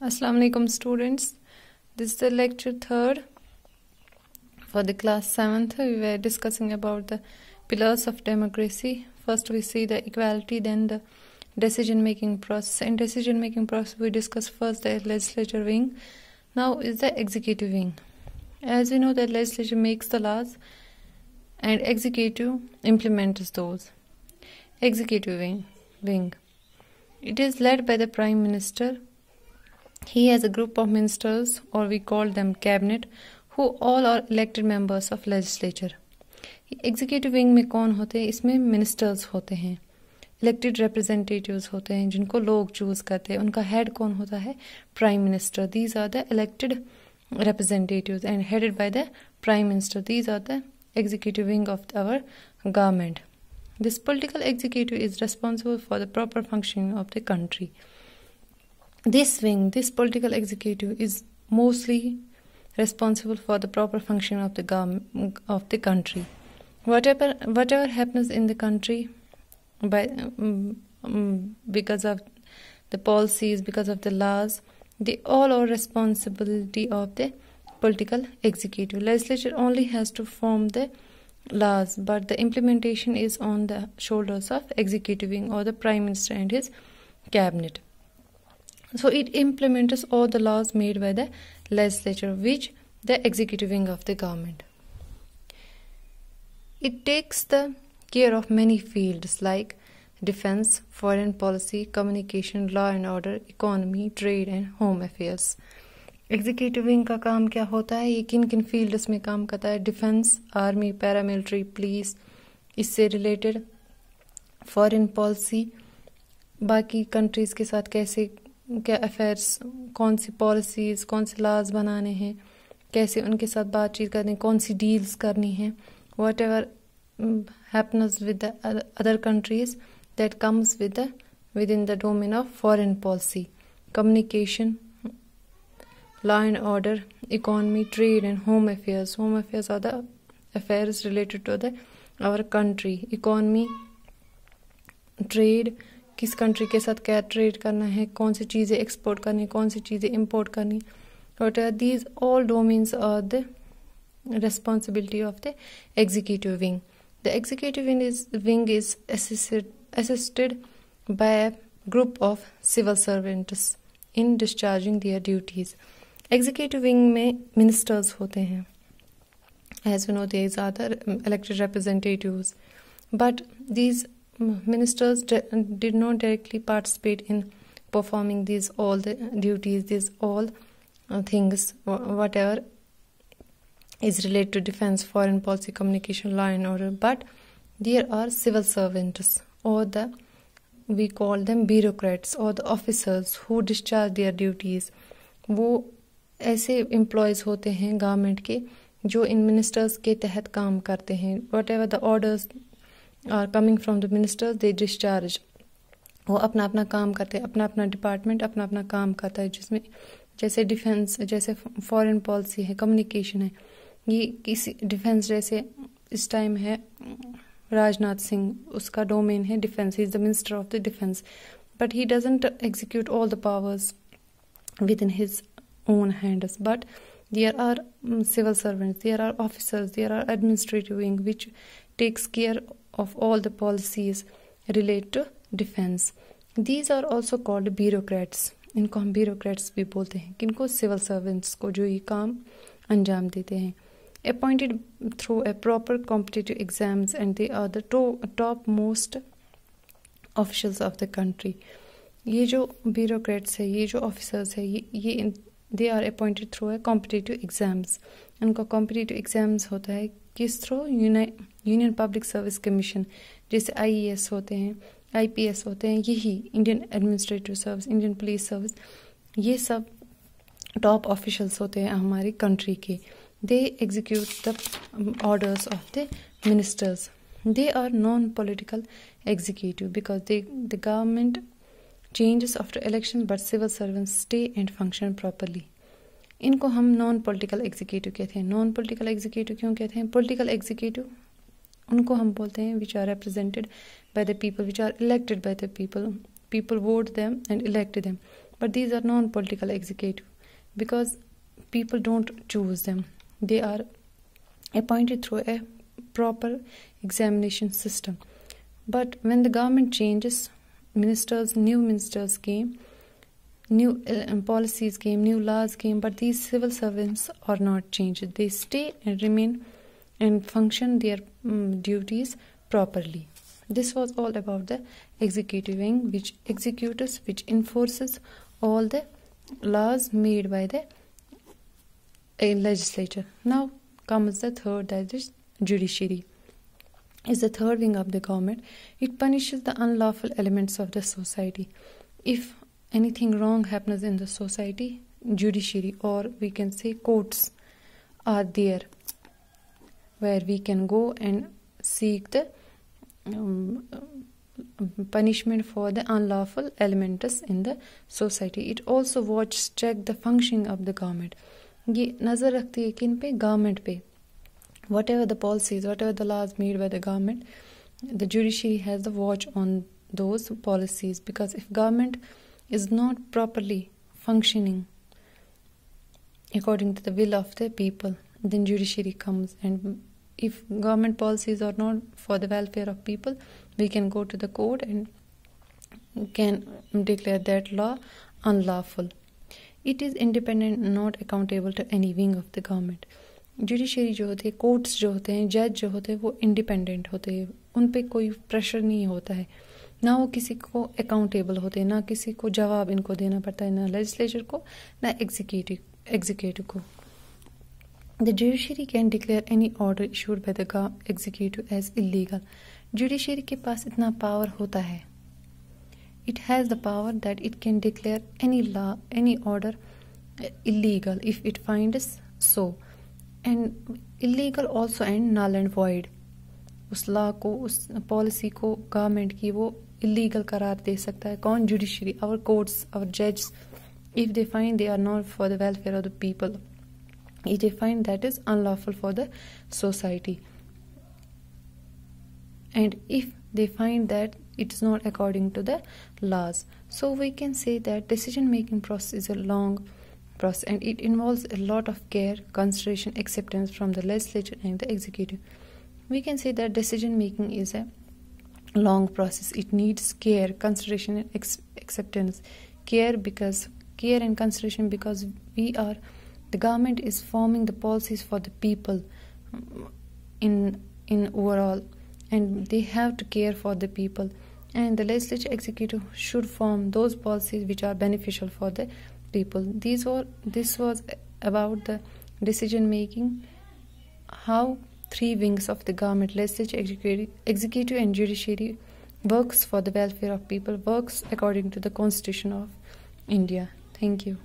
Assalamu alaikum students. This is the lecture 3rd for the class 7th. We were discussing about the pillars of democracy. First we see the equality, then the decision making process. In decision making process we discuss first the legislature wing. Now is the executive wing. As we know that legislature makes the laws and executive implements those. Executive wing. It is led by the Prime Minister. He has a group of ministers, or we call them cabinet, who all are elected members of legislature. Executive wing में कौन होते हैं? इसमें ministers होते हैं, elected representatives होते हैं जिनको लोग choose करते हैं. उनका head कौन होता है? Prime Minister. These are the elected representatives and headed by the Prime Minister. These are the executive wing of our government. This political executive is responsible for the proper functioning of the country. This wing, this political executive, is mostly responsible for the proper function of the country. Whatever happens in the country because of the policies, because of the laws, they all are responsibility of the political executive. Legislature only has to form the laws, but the implementation is on the shoulders of executive wing or the Prime Minister and his cabinet. So it implements all the laws made by the legislature, which the executive wing of the government. It takes the care of many fields like defense, foreign policy, communication, law and order, economy, trade and home affairs. Executive wing का काम क्या होता है? ये किन किन fields में काम करता है? Defense, army, paramilitary, police, इससे related foreign policy, बाकी countries के साथ कैसे क्या अफेयर्स, कौन सी पॉलिसीज़, कौन से लॉज बनाने हैं, कैसे उनके साथ बातचीत करनी, कौन सी डील्स करनी है, whatever happens with the other countries that comes within the domain of foreign policy, communication, law and order, economy, trade and home affairs. Home affairs are the affairs related to the our country. Economy, trade, किस country के साथ क्या trade करना है, कौन सी चीज़ें export करनी, कौन सी चीज़ें इंपोर्ट करनी. These all domains are the responsibility of the executive wing. The executive wing is assisted by a group of civil servants in discharging their duties. Executive wing में ministers होते हैं. As we know, these are the elected representatives, but these ministers did not directly participate in performing these all the duties, these all things, whatever is related to defense, foreign policy, communication, law and order. But there are civil servants, or we call them bureaucrats, or the officers who discharge their duties. वो ऐसे employees होते हैं government के जो इन ministers के तहत काम करते हैं. Whatever the orders are coming from the ministers, they discharge. वो अपना अपना काम करते हैं, अपना अपना डिपार्टमेंट अपना अपना काम करता है, जिसमें जैसे डिफेंस, जैसे फॉरेन पॉलिसी है, कम्युनिकेशन है. ये किसी डिफेंस, जैसे इस टाइम है राजनाथ सिंह, उसका डोमेन है defence. He is the minister of the defence, but he doesn't execute all the powers with in his own hands. But there are civil servants, there are officers, there are administrative wing which takes care of all the policies related to defense. These are also called bureaucrats. इनको हम bureaucrats भी बोलते हैं, किनको civil servants को जो ये काम अंजाम देते हैं. Appointed through a proper competitive exams, and they are the top most officials of the country. ये जो bureaucrats है, ये जो officers है, ये they are appointed through a competitive exams. उनका competitive exams होता है किस through? Union Public Service Commission, जैसे IAS होते हैं, IPS होते हैं, यही Indian Administrative Service, Indian Police Service, ये सब टॉप ऑफिशियल्स होते हैं हमारी कंट्री के. They execute the orders of the ministers. They are non political executive because the government changes after elections, but civil servants stay and function properly. इनको हम non political executive कहते हैं. Non political executive क्यों कहते हैं? Political executive उनको हम बोलते हैं which are represented by the people, which are elected by the people. People vote them and elect them. but these are non-political executive because people don't choose them. They are appointed through a proper examination system. But when the government changes, new ministers came, new policies came, new laws came, but these civil servants are not changed. They stay and remain and function their duties properly. This was all about the executive wing, which executes, which enforces all the laws made by the legislature. Now comes the third, that is judiciary. Is the third wing of the government. It punishes the unlawful elements of the society. If anything wrong happens in the society, judiciary, or we can say courts, are there where we can go and seek the punishment for the unlawful elements in the society. It also check the functioning of the government. ये नज़र रखती है किन पे? Government पे. Whatever the policies, whatever the laws made by the government, the judiciary has the watch on those policies, because if government is not properly functioning according to the will of the people, then judiciary comes, and if government policies are not for the welfare of people, we can go to the court and can declare that law unlawful. It is independent, not accountable to any wing of the government. Judiciary जो होते हैं, courts जो होते हैं, जज जो होते हैं, वो इंडिपेंडेंट होते हैं. उन पे कोई प्रेशर नहीं होता है, ना वो किसी को अकाउंटेबल होते हैं, ना किसी को जवाब इनको देना पड़ता है, ना लेजिस्लेचर को, ना एग्जीक्यूटिव को. The judiciary can declare any order issued by the executive as illegal. Judiciary के पास इतना पावर होता है. It has the power that it can declare any law, any order illegal if it finds so. And illegal also and null and void. उस law को, उस policy को government की वो इलीगल करार दे सकता है. कौन? जुडिशरी. आवर कोर्ट्स, आवर जज, if they find they are not for the welfare of the people, if they find that is unlawful for the society, and if they find that it is not according to the laws. So we can say that decision making process is a long process, and it involves a lot of care, consideration, acceptance from the legislature and the executive. We can say that decision making is a long process. It needs care, consideration, and acceptance. Care and consideration, because the government is forming the policies for the people in overall, and they have to care for the people, and the legislature executive should form those policies which are beneficial for the people. This was about the decision making, how three wings of the government, legislature, executive and judiciary, works for the welfare of people, works according to the Constitution of India. Thank you.